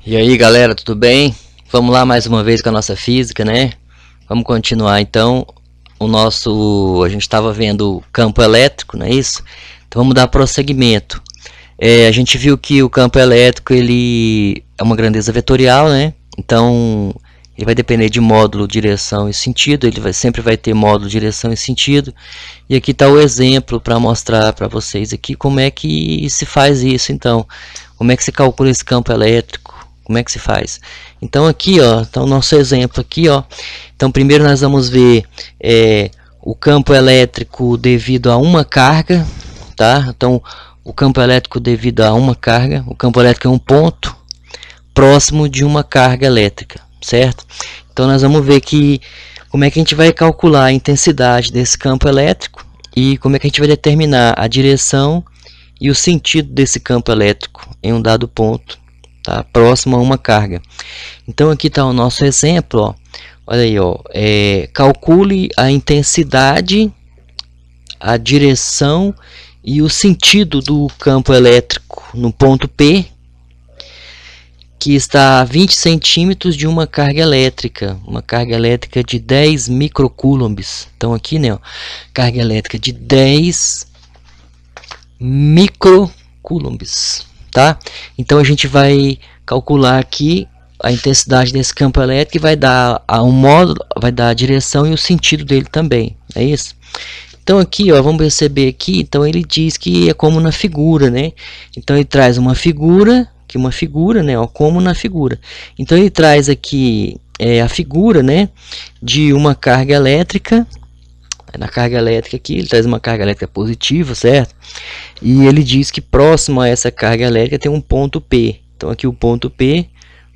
E aí galera, tudo bem? Vamos lá mais uma vez com a nossa física, né? Vamos continuar então. A gente estava vendo o campo elétrico, não é isso? Então vamos dar prosseguimento. A gente viu que o campo elétrico ele é uma grandeza vetorial, né? Então ele vai depender de módulo, direção e sentido. Sempre vai ter módulo, direção e sentido. E aqui está o exemplo para mostrar para vocês aqui como é que se faz isso. Então, como é que se calcula esse campo elétrico? Como é que se faz? Então aqui, ó, tá o nosso exemplo aqui, ó. Então primeiro nós vamos ver o campo elétrico devido a uma carga, tá? Então o campo elétrico devido a uma carga, o campo elétrico é um ponto próximo de uma carga elétrica, certo? Então nós vamos ver que como é que a gente vai calcular a intensidade desse campo elétrico e como é que a gente vai determinar a direção e o sentido desse campo elétrico em um dado ponto, tá? Próximo a uma carga. Então aqui está o nosso exemplo, ó. Olha aí, ó. Calcule a intensidade, a direção e o sentido do campo elétrico no ponto P, que está a 20 centímetros de uma carga elétrica de 10 microcoulombs. Então aqui, né, ó, carga elétrica de 10 microcoulombs, tá? Então a gente vai calcular aqui a intensidade desse campo elétrico e vai dar vai dar a direção e o sentido dele também, é isso? Então aqui, ó, vamos perceber aqui, então ele diz que é como na figura, né? Então ele traz uma figura, né, ó, como na figura. Então ele traz aqui a figura, né, de uma carga elétrica. Na carga elétrica aqui, ele traz uma carga elétrica positiva, certo? E ele diz que próximo a essa carga elétrica tem um ponto P. Então aqui o ponto P,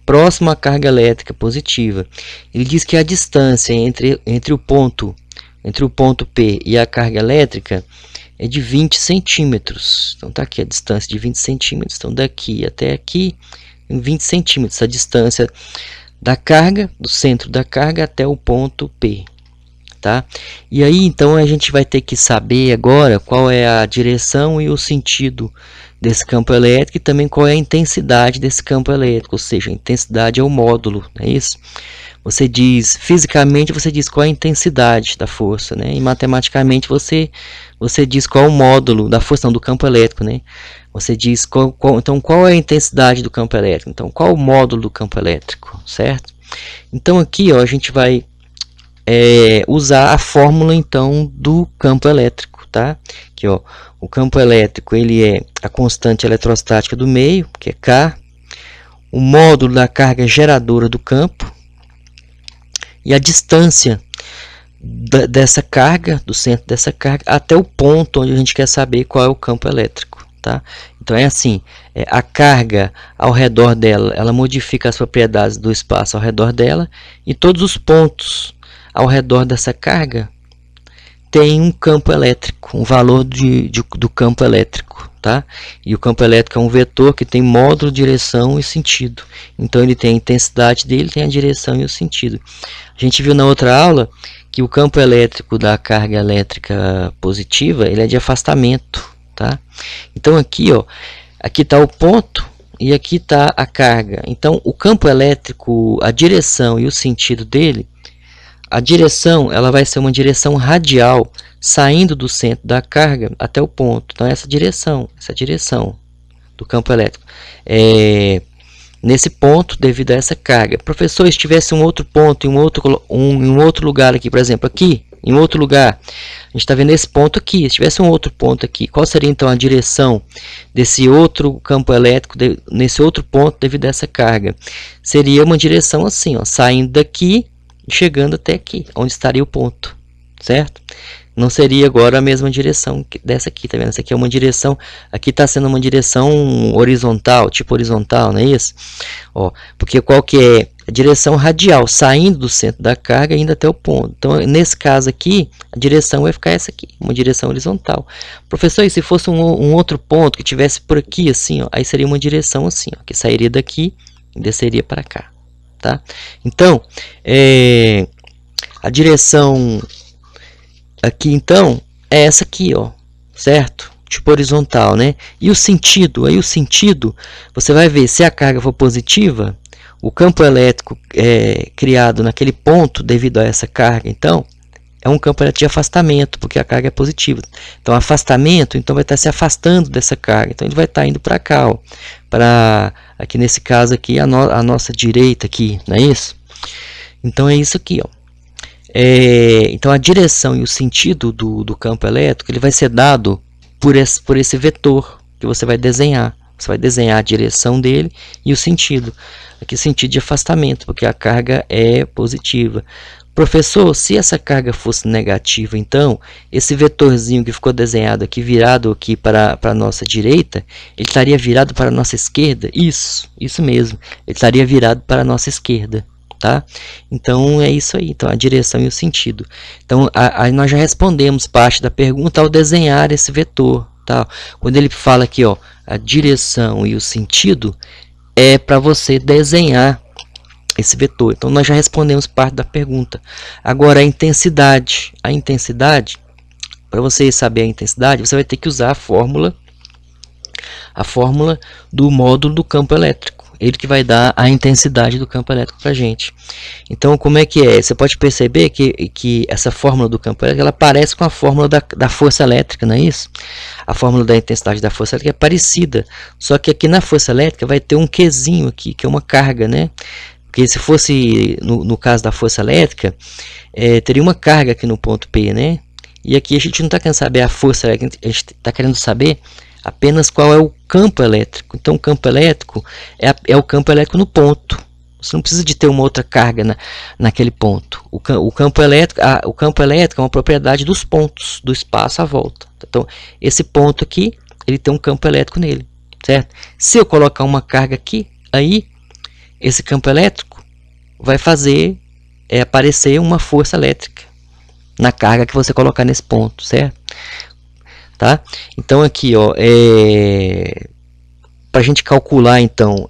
próximo à carga elétrica positiva. Ele diz que a distância entre o ponto P e a carga elétrica é de 20 centímetros. Então tá aqui a distância de 20 centímetros. Então daqui até aqui, em 20 centímetros, a distância da carga, do centro da carga até o ponto P. Tá? E aí então a gente vai ter que saber agora qual é a direção e o sentido desse campo elétrico e também qual é a intensidade desse campo elétrico, ou seja, a intensidade é o módulo, não é isso? Você diz, fisicamente você diz qual é a intensidade da força, né? E matematicamente você diz qual é o módulo da força, não, do campo elétrico, né? Você diz então qual é a intensidade do campo elétrico, então qual é o módulo do campo elétrico, certo? Então aqui, ó, a gente vai usar a fórmula então do campo elétrico, tá? Aqui, ó, o campo elétrico ele é a constante eletrostática do meio, que é K, o módulo da carga geradora do campo e a distância dessa carga, do centro dessa carga até o ponto onde a gente quer saber qual é o campo elétrico, tá? Então é assim, a carga ao redor dela, ela modifica as propriedades do espaço ao redor dela e todos os pontos ao redor dessa carga tem um campo elétrico, um valor do campo elétrico, tá? E o campo elétrico é um vetor que tem módulo, direção e sentido. Então ele tem a intensidade dele, tem a direção e o sentido. A gente viu na outra aula que o campo elétrico da carga elétrica positiva, ele é de afastamento, tá? Então aqui, ó, aqui está o ponto e aqui está a carga. Então o campo elétrico, a direção e o sentido dele, a direção ela vai ser uma direção radial, saindo do centro da carga até o ponto. Então essa direção do campo elétrico nesse ponto devido a essa carga. Professor, se tivesse um outro ponto em um outro lugar aqui, por exemplo, aqui em outro lugar, a gente está vendo esse ponto aqui. Se tivesse um outro ponto aqui, qual seria então a direção desse outro campo elétrico nesse outro ponto devido a essa carga? Seria uma direção assim, ó, saindo daqui, chegando até aqui, onde estaria o ponto, certo? Não seria agora a mesma direção dessa aqui, tá vendo? Essa aqui é uma direção, aqui está sendo uma direção horizontal, tipo horizontal, não é isso? Ó, porque qual que é a direção radial, saindo do centro da carga indo até o ponto. Então, nesse caso aqui, a direção vai ficar essa aqui, uma direção horizontal. Professor, e se fosse um outro ponto que tivesse por aqui, assim, ó, aí seria uma direção assim, ó, que sairia daqui e desceria para cá. Tá? Então, a direção aqui então é essa aqui, ó, certo? Tipo horizontal, né? E o sentido, você vai ver, se a carga for positiva, o campo elétrico criado naquele ponto devido a essa carga, então, é um campo elétrico de afastamento, porque a carga é positiva. Então, afastamento, então vai estar se afastando dessa carga. Então, ele vai estar indo para cá, ó, para, aqui nesse caso aqui, a nossa direita aqui, não é isso? Então, é isso aqui, ó. Então, a direção e o sentido do campo elétrico, ele vai ser dado por esse vetor que você vai desenhar. Você vai desenhar a direção dele e o sentido. Aqui, sentido de afastamento, porque a carga é positiva. Professor, se essa carga fosse negativa, então, esse vetorzinho que ficou desenhado aqui, virado aqui para a nossa direita, ele estaria virado para a nossa esquerda? Isso mesmo. Ele estaria virado para a nossa esquerda, tá? Então, é isso aí. Então, a direção e o sentido. Então, aí nós já respondemos parte da pergunta ao desenhar esse vetor, tá? Quando ele fala aqui, ó, a direção e o sentido, é para você desenhar esse vetor. Então, nós já respondemos parte da pergunta. Agora, a intensidade. A intensidade, para você saber a intensidade, você vai ter que usar a fórmula do módulo do campo elétrico. Ele que vai dar a intensidade do campo elétrico para a gente. Então, como é que é? Você pode perceber que essa fórmula do campo elétrico, ela parece com a fórmula da força elétrica, não é isso? A fórmula da intensidade da força elétrica é parecida, só que aqui na força elétrica vai ter um Qzinho aqui, que é uma carga, né? Porque se fosse, no caso da força elétrica, teria uma carga aqui no ponto P, né? E aqui a gente não está querendo saber a força elétrica, a gente está querendo saber apenas qual é o campo elétrico. Então, o campo elétrico é o campo elétrico no ponto. Você não precisa de ter uma outra carga naquele ponto. O campo elétrico é uma propriedade dos pontos, do espaço à volta. Então, esse ponto aqui, ele tem um campo elétrico nele, certo? Se eu colocar uma carga aqui, aí, esse campo elétrico vai fazer aparecer uma força elétrica na carga que você colocar nesse ponto, certo? Tá? Então, aqui, ó, para a gente calcular, então,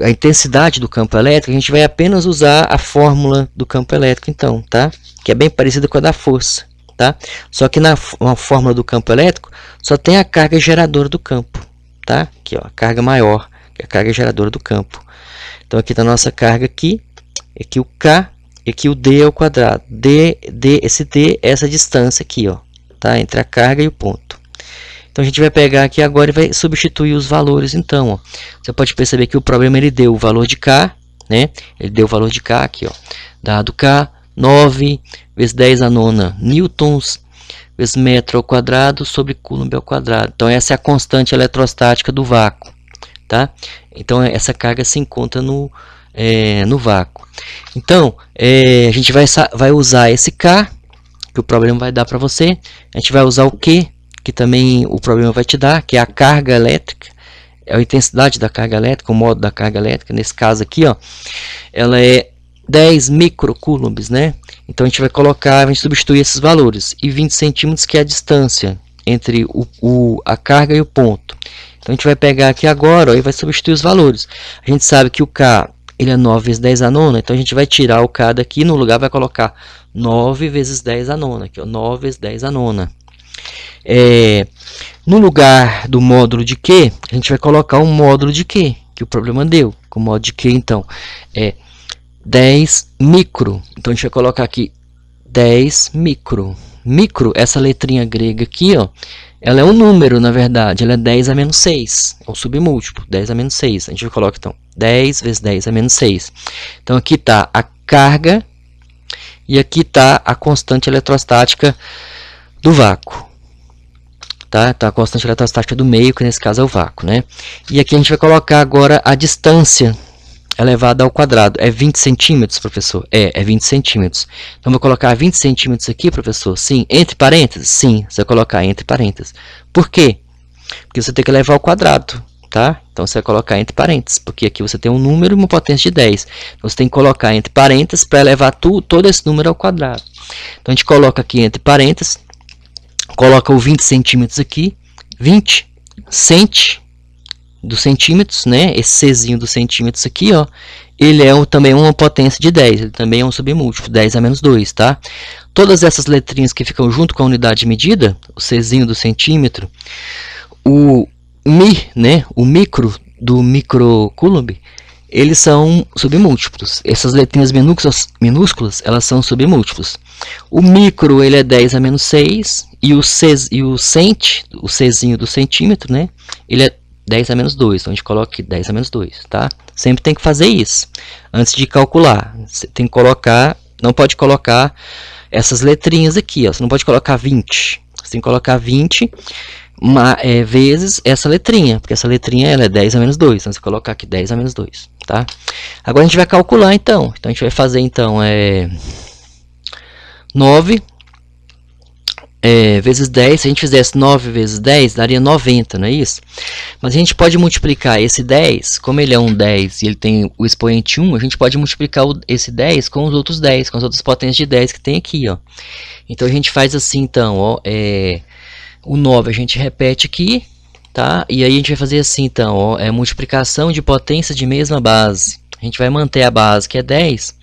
a intensidade do campo elétrico, a gente vai apenas usar a fórmula do campo elétrico, então, tá? Que é bem parecida com a da força, tá? Só que na fórmula do campo elétrico, só tem a carga geradora do campo, tá? Aqui, ó, a carga maior, que é a carga geradora do campo. Então, aqui está a nossa carga aqui o K, e aqui o D ao quadrado. Esse D é essa distância aqui, ó, tá? Entre a carga e o ponto. Então, a gente vai pegar aqui agora e vai substituir os valores, então, ó. Você pode perceber que o problema, ele deu o valor de K, né? Ele deu o valor de K aqui, ó. Dado K, 9 vezes 10 a nona newtons, vezes metro ao quadrado sobre coulomb ao quadrado. Então, essa é a constante eletrostática do vácuo, tá? Então, essa carga se encontra no vácuo. Então, a gente vai usar esse K, que o problema vai dar para você. A gente vai usar o Q, que também o problema vai te dar, que é a carga elétrica, é a intensidade da carga elétrica, o modo da carga elétrica. Nesse caso aqui, ó, ela é 10 microcoulombs, né? Então, a gente vai colocar, a gente substituir esses valores. E 20 centímetros, que é a distância entre a carga e o ponto. Então, a gente vai pegar aqui agora, ó, e vai substituir os valores. A gente sabe que o K, ele é 9 vezes 10 a nona, então a gente vai tirar o K daqui, no lugar vai colocar 9 vezes 10 a nona, aqui, ó, 9 vezes 10 a nona. No lugar do módulo de Q, a gente vai colocar um módulo de Q, que o problema deu. Com o módulo de Q, então, é 10 micro. Então, a gente vai colocar aqui 10 micro. Micro, essa letrinha grega aqui, ó, ela é um número, na verdade. Ela é 10 a menos 6. É um submúltiplo, 10 a menos 6. A gente vai colocar, então, 10 vezes 10 a menos 6. Então, aqui está a carga e aqui está a constante eletrostática do vácuo. Tá? Então, a constante eletrostática do meio, que nesse caso é o vácuo, né? E aqui a gente vai colocar agora a distância elevada ao quadrado. É 20 centímetros, professor? É 20 centímetros. Então, vou colocar 20 centímetros aqui, professor? Sim. Entre parênteses? Sim, você vai colocar entre parênteses. Por quê? Porque você tem que elevar ao quadrado, tá? Então, você vai colocar entre parênteses, porque aqui você tem um número e uma potência de 10. Então, você tem que colocar entre parênteses para elevar todo esse número ao quadrado. Então, a gente coloca aqui entre parênteses, coloca o 20 centímetros aqui, 20 dos centímetros, né? Esse Czinho dos centímetros aqui, ó, ele é também uma potência de 10, ele também é um submúltiplo, 10 a menos 2, tá? Todas essas letrinhas que ficam junto com a unidade de medida, o Czinho do centímetro, o mi, né? O micro do microcoulomb, eles são submúltiplos. Essas letrinhas minúsculas, elas são submúltiplos. O micro, ele é 10 a menos 6, e o cent, o Czinho do centímetro, né, ele é 10 a menos 2, então a gente coloca aqui 10 a menos 2, tá? Sempre tem que fazer isso, antes de calcular. Você tem que colocar, não pode colocar essas letrinhas aqui, ó. Você não pode colocar 20, você tem que colocar 20 vezes essa letrinha, porque essa letrinha ela é 10 a menos 2, então você colocar aqui 10 a menos 2, tá? Agora a gente vai calcular, então a gente vai fazer, então, 9 vezes 10, se a gente fizesse 9 vezes 10, daria 90, não é isso? Mas a gente pode multiplicar esse 10, como ele é um 10 e ele tem o expoente 1, a gente pode multiplicar esse 10 com os outros 10, com as outras potências de 10 que tem aqui, ó. Então a gente faz assim, então, ó, o 9 a gente repete aqui, tá? E aí a gente vai fazer assim, então, ó, multiplicação de potência de mesma base. A gente vai manter a base, que é 10,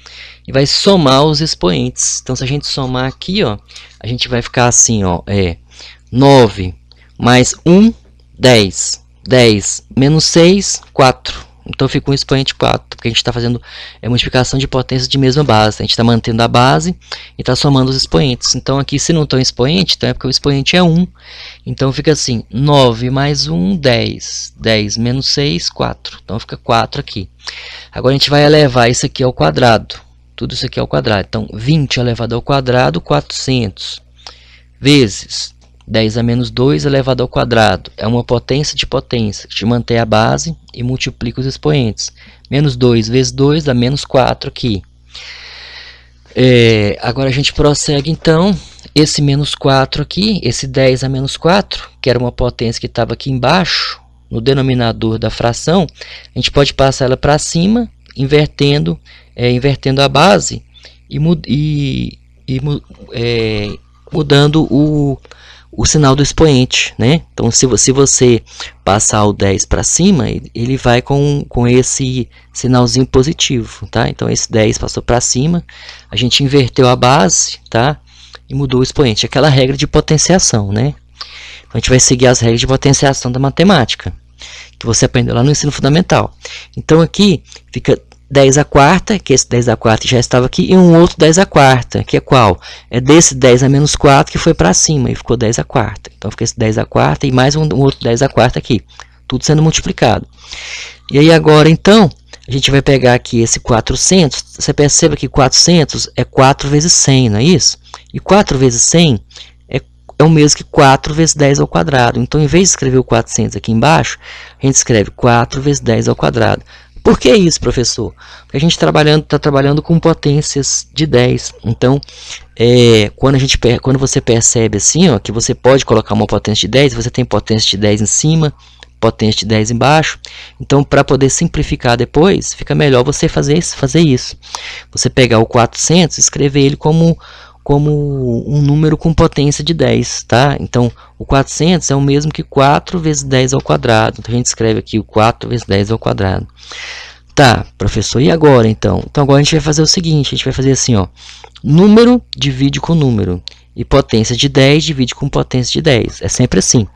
e vai somar os expoentes. Então, se a gente somar aqui, ó, a gente vai ficar assim, ó, 9 mais 1, 10. 10 menos 6, 4. Então, fica um expoente 4, porque a gente está fazendo multiplicação de potência de mesma base. A gente está mantendo a base e está somando os expoentes. Então, aqui, se não tem expoente, então é porque o expoente é 1. Então, fica assim, 9 mais 1, 10. 10 menos 6, 4. Então, fica 4 aqui. Agora, a gente vai elevar isso aqui ao quadrado. Tudo isso aqui ao quadrado. Então, 20 elevado ao quadrado, 400. Vezes 10 a menos 2 elevado ao quadrado. É uma potência de potência. A gente mantém a base e multiplica os expoentes. Menos 2 vezes 2 dá menos 4 aqui. Agora a gente prossegue, então. Esse menos 4 aqui, esse 10 a menos 4, que era uma potência que estava aqui embaixo, no denominador da fração, a gente pode passar ela para cima, invertendo a base e mudando o sinal do expoente, né? Então, se você passar o 10 para cima, ele vai com esse sinalzinho positivo, tá? Então, esse 10 passou para cima, a gente inverteu a base, tá? E mudou o expoente. Aquela regra de potenciação, né? Então, a gente vai seguir as regras de potenciação da matemática, que você aprendeu lá no ensino fundamental. Então, aqui fica 10 à quarta, que esse 10 à quarta já estava aqui, e um outro 10 à quarta, que é qual? É desse 10 a menos 4 que foi para cima, e ficou 10 à quarta. Então, fica esse 10 à quarta e mais um outro 10 à quarta aqui, tudo sendo multiplicado. E aí, agora, então, a gente vai pegar aqui esse 400, você perceba que 400 é 4 vezes 100, não é isso? E 4 vezes 100 é o mesmo que 4 vezes 10 ao quadrado. Então, em vez de escrever o 400 aqui embaixo, a gente escreve 4 vezes 10 ao quadrado. Por que isso, professor? Porque a gente está trabalhando com potências de 10. Então, quando você percebe assim, ó, que você pode colocar uma potência de 10, você tem potência de 10 em cima, potência de 10 embaixo. Então, para poder simplificar depois, fica melhor você fazer isso. Você pegar o 400 e escrever ele como um número com potência de 10, tá? Então, o 400 é o mesmo que 4 vezes 10 ao quadrado. Então, a gente escreve aqui o 4 vezes 10 ao quadrado. Tá, professor, e agora, então? Então, agora a gente vai fazer o seguinte, a gente vai fazer assim, ó. Número divide com número. E potência de 10 divide com potência de 10. É sempre assim.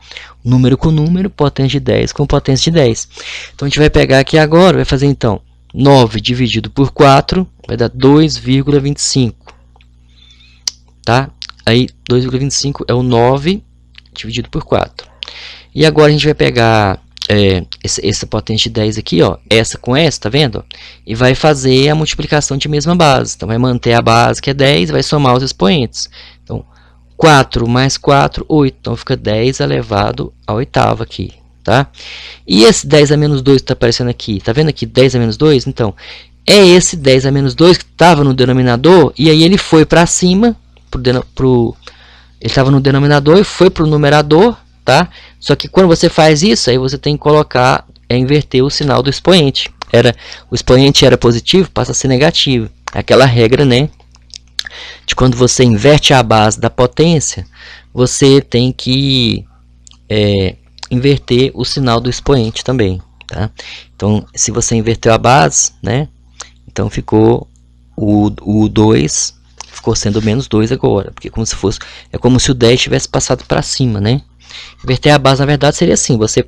Número com número, potência de 10 com potência de 10. Então, a gente vai pegar aqui agora, vai fazer, então, 9 dividido por 4, vai dar 2,25. Tá? Aí 2,25 é o 9 dividido por 4. E agora a gente vai pegar essa potência de 10 aqui, ó, essa com essa, tá vendo? E vai fazer a multiplicação de mesma base. Então vai manter a base que é 10 e vai somar os expoentes. Então 4 mais 4, 8. Então fica 10 elevado à oitava aqui, tá? E esse 10 a menos 2 que está aparecendo aqui, tá vendo aqui 10 a menos 2? Então é esse 10 a menos 2 que estava no denominador e aí ele foi para cima. Ele estava no denominador e foi para o numerador, tá? Só que quando você faz isso, aí você tem que colocar, inverter o sinal do expoente. O expoente era positivo, passa a ser negativo. Aquela regra, né? De quando você inverte a base da potência, você tem que inverter o sinal do expoente também, tá? Então, se você inverteu a base, né? Então ficou o 2... ficou sendo menos 2 agora, porque é como se o 10 tivesse passado para cima, né? Inverter a base, na verdade, seria assim. Você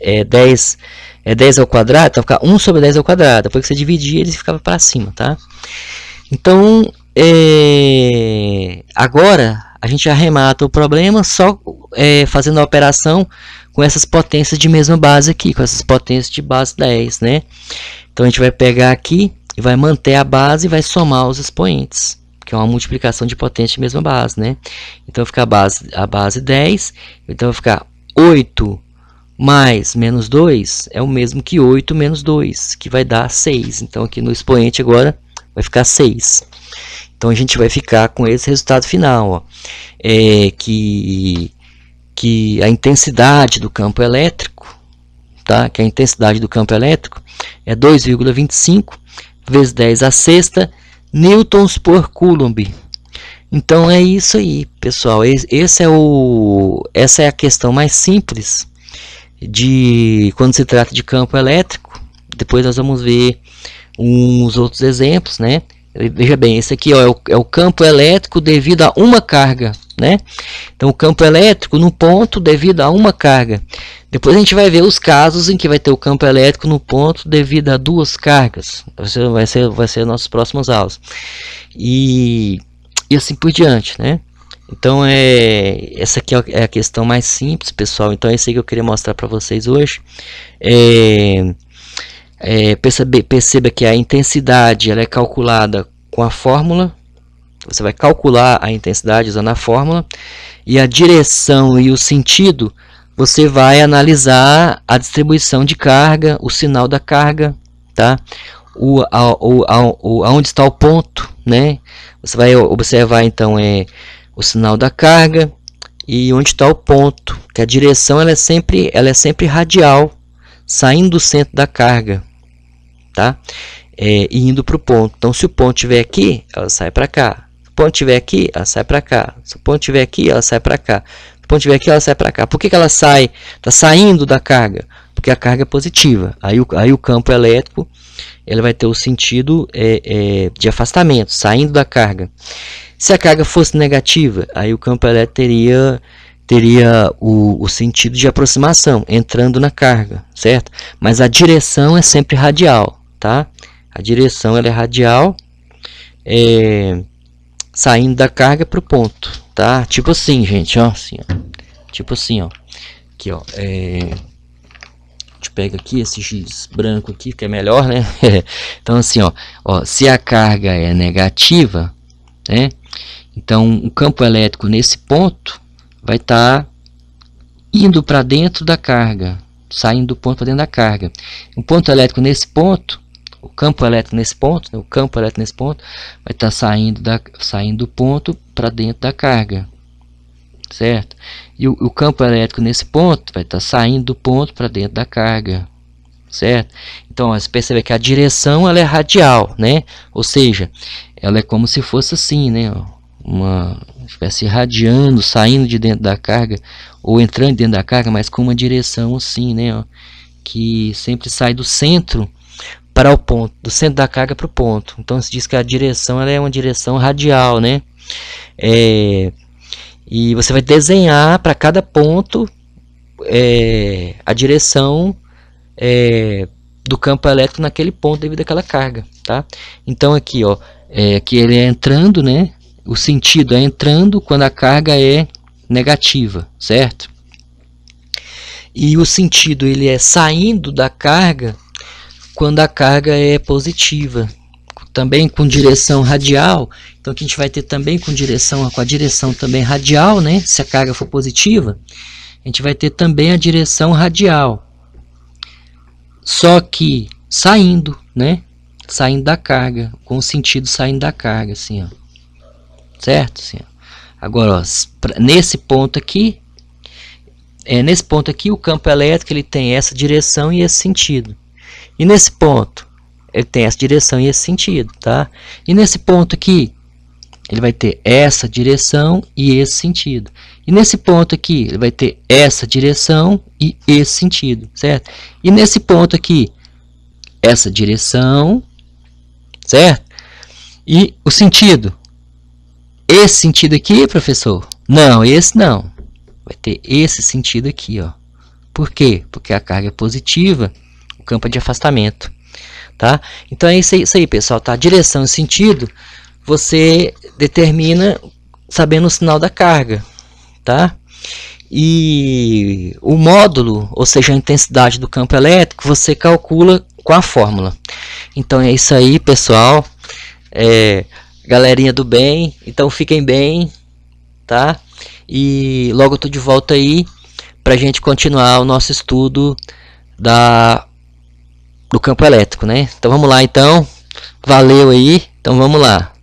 é 10 ao quadrado, então fica 1 sobre 10 ao quadrado. Depois que você dividia, ele ficava para cima, tá? Então, agora a gente arremata o problema só fazendo a operação com essas potências de mesma base aqui, com essas potências de base 10, né? Então a gente vai pegar aqui e vai manter a base e vai somar os expoentes, que é uma multiplicação de potência de mesma base, né? Então fica a base 10, então vai ficar 8 mais menos 2 é o mesmo que 8 menos 2, que vai dar 6. Então aqui no expoente agora vai ficar 6. Então a gente vai ficar com esse resultado final, ó, que a intensidade do campo elétrico, tá? Que a intensidade do campo elétrico é 2,25 vezes 10 a sexta newtons por coulomb. Então é isso aí, pessoal. Essa é a questão mais simples de quando se trata de campo elétrico. Depois nós vamos ver uns outros exemplos, né? Veja bem, esse aqui, ó, é o campo elétrico devido a uma carga, né? Então o campo elétrico no ponto devido a uma carga. Depois a gente vai ver os casos em que vai ter o campo elétrico no ponto devido a duas cargas. Vai ser nossas próximas aulas. E assim por diante, né? Então essa aqui é a questão mais simples, pessoal. Então é isso aí que eu queria mostrar para vocês hoje. Perceba que a intensidade ela é calculada com a fórmula. Você vai calcular a intensidade usando a fórmula. E a direção e o sentido, você vai analisar a distribuição de carga, o sinal da carga, tá? Aonde está o ponto, né? Você vai observar então o sinal da carga e onde está o ponto, que a direção ela é sempre radial, saindo do centro da carga, tá? E indo para o ponto. Então, se o ponto estiver aqui, ela sai para cá. Se o ponto estiver aqui, ela sai para cá. Se o ponto estiver aqui, ela sai para cá. Se o ponto estiver aqui, ela sai para cá. Por que ela sai? Está saindo da carga? Porque a carga é positiva. Aí o campo elétrico ele vai ter o sentido de afastamento, saindo da carga. Se a carga fosse negativa, aí o campo elétrico teria o sentido de aproximação, entrando na carga, certo? Mas a direção é sempre radial, tá? A direção ela é radial, saindo da carga para o ponto, tá? Tipo assim, gente, ó, assim, ó. Tipo assim, ó. Aqui, ó, a gente pega aqui esse giz branco aqui, que é melhor, né? Então, assim, ó, se a carga é negativa, né? Então, o campo elétrico nesse ponto vai estar indo para dentro da carga, saindo do ponto para dentro da carga. O ponto elétrico nesse ponto, o campo elétrico nesse ponto, né? O campo elétrico nesse ponto vai estar saindo do ponto para dentro da carga, certo? E o campo elétrico nesse ponto vai estar saindo do ponto para dentro da carga, certo? Então, você percebe que a direção ela é radial, né? Ou seja, ela é como se fosse assim, né? Uma espécie irradiando, saindo de dentro da carga ou entrando dentro da carga, mas com uma direção assim, né? Ó, que sempre sai do centro para o ponto, do centro da carga para o ponto. Então se diz que a direção ela é uma direção radial, né? E você vai desenhar para cada ponto a direção do campo elétrico naquele ponto devido àquela carga, tá? Então aqui, ó, que ele é entrando, né? O sentido é entrando quando a carga é negativa, certo? E o sentido ele é saindo da carga quando a carga é positiva, também com direção radial. Então aqui a gente vai ter também com a direção também radial, né? Se a carga for positiva, a gente vai ter também a direção radial, só que saindo, né? Saindo da carga, com o sentido saindo da carga, assim, ó. Certo? Assim, ó. Agora, ó, nesse ponto aqui, o campo elétrico ele tem essa direção e esse sentido. E nesse ponto, ele tem essa direção e esse sentido, tá? E nesse ponto aqui, ele vai ter essa direção e esse sentido. E nesse ponto aqui, ele vai ter essa direção e esse sentido, certo? E nesse ponto aqui, essa direção, certo? E o sentido. Esse sentido aqui, professor? Não, esse não. Vai ter esse sentido aqui, ó. Por quê? Porque a carga é positiva, o campo é de afastamento, tá? Então é isso aí, pessoal, tá? Direção e sentido você determina sabendo o sinal da carga, tá? E o módulo, ou seja, a intensidade do campo elétrico, você calcula com a fórmula. Então é isso aí, pessoal. Galerinha do bem, então fiquem bem, tá? E logo eu tô de volta aí pra gente continuar o nosso estudo do campo elétrico, né? Então vamos lá, então. Valeu aí. Então vamos lá.